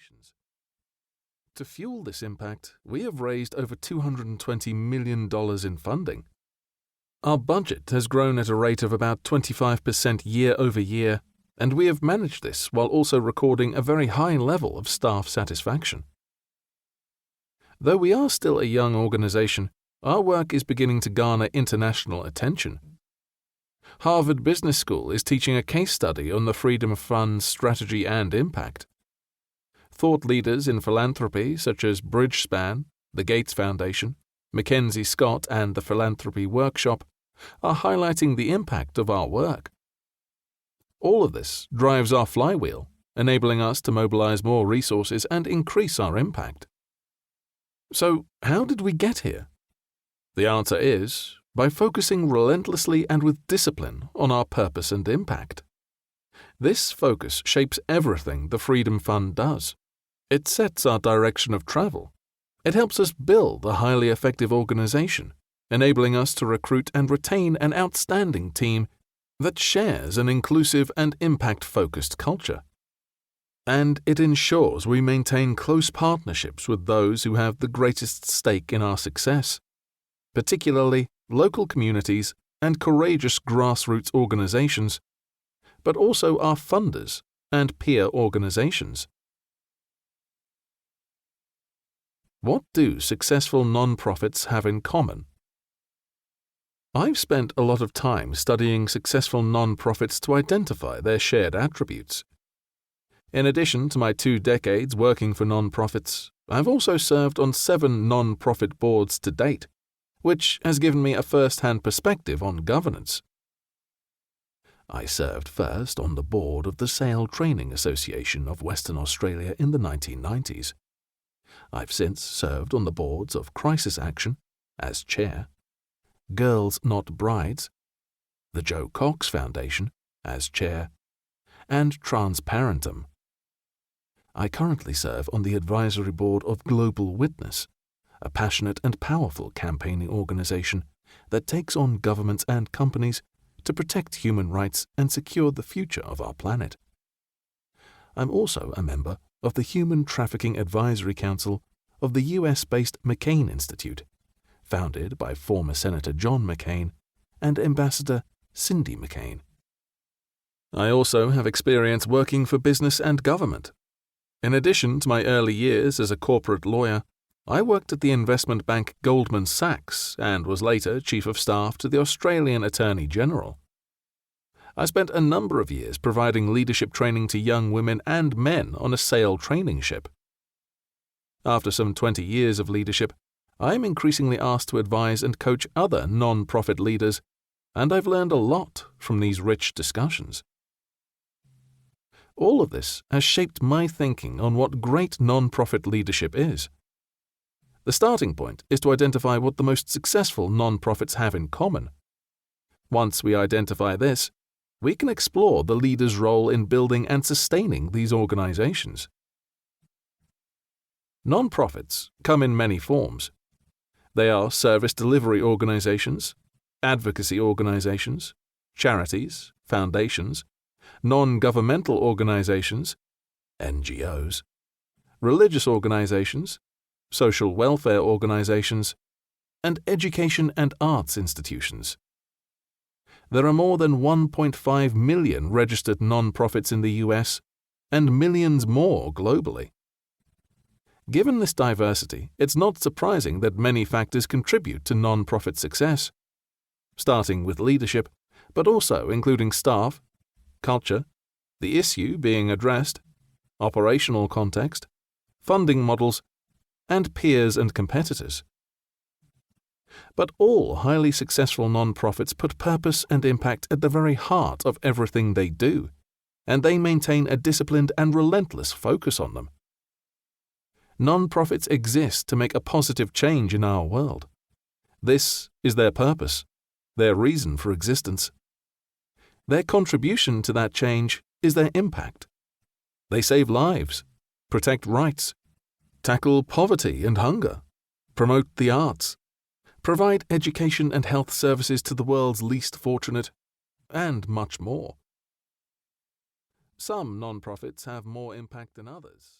organizations. To fuel this impact, we have raised over $220 million in funding. Our budget has grown at a rate of about 25% year over year, and we have managed this while also recording a very high level of staff satisfaction. Though we are still a young organization, our work is beginning to garner international attention. Harvard Business School is teaching a case study on the Freedom Fund's strategy and impact. Thought leaders in philanthropy such as Bridgespan, the Gates Foundation, Mackenzie Scott, and the Philanthropy Workshop are highlighting the impact of our work. All of this drives our flywheel, enabling us to mobilize more resources and increase our impact. So, how did we get here? The answer is by focusing relentlessly and with discipline on our purpose and impact. This focus shapes everything the Freedom Fund does. It sets our direction of travel. It helps us build a highly effective organization, enabling us to recruit and retain an outstanding team that shares an inclusive and impact-focused culture. And it ensures we maintain close partnerships with those who have the greatest stake in our success, particularly local communities and courageous grassroots organizations, but also our funders and peer organizations. What do successful nonprofits have in common? I've spent a lot of time studying successful nonprofits to identify their shared attributes. In addition to my 2 decades working for nonprofits, I've also served on 7 nonprofit boards to date, which has given me a first-hand perspective on governance. I served first on the board of the Sail Training Association of Western Australia in the 1990s. I've since served on the boards of Crisis Action, as chair, Girls Not Brides, the Joe Cox Foundation, as chair, and Transparentum. I currently serve on the advisory board of Global Witness, a passionate and powerful campaigning organization that takes on governments and companies to protect human rights and secure the future of our planet. I'm also a member of the Human Trafficking Advisory Council of the US-based McCain Institute, founded by former Senator John McCain and Ambassador Cindy McCain. I also have experience working for business and government. In addition to my early years as a corporate lawyer, I worked at the investment bank Goldman Sachs and was later Chief of Staff to the Australian Attorney General. I spent a number of years providing leadership training to young women and men on a sail training ship. After some 20 years of leadership, I am increasingly asked to advise and coach other non-profit leaders, and I've learned a lot from these rich discussions. All of this has shaped my thinking on what great non-profit leadership is. The starting point is to identify what the most successful non-profits have in common. Once we identify this, we can explore the leader's role in building and sustaining these organizations. Non-profits come in many forms. They are service delivery organizations, advocacy organizations, charities, foundations, non-governmental organizations, NGOs, religious organizations, social welfare organizations, and education and arts institutions. There are more than 1.5 million registered non-profits in the US and millions more globally. Given this diversity, it's not surprising that many factors contribute to non-profit success, starting with leadership, but also including staff, culture, the issue being addressed, operational context, funding models, and peers and competitors. But all highly successful non-profits put purpose and impact at the very heart of everything they do, and they maintain a disciplined and relentless focus on them. Non-profits exist to make a positive change in our world. This is their purpose, their reason for existence. Their contribution to that change is their impact. They save lives, protect rights, tackle poverty and hunger, promote the arts, provide education and health services to the world's least fortunate, and much more. Some non-profits have more impact than others.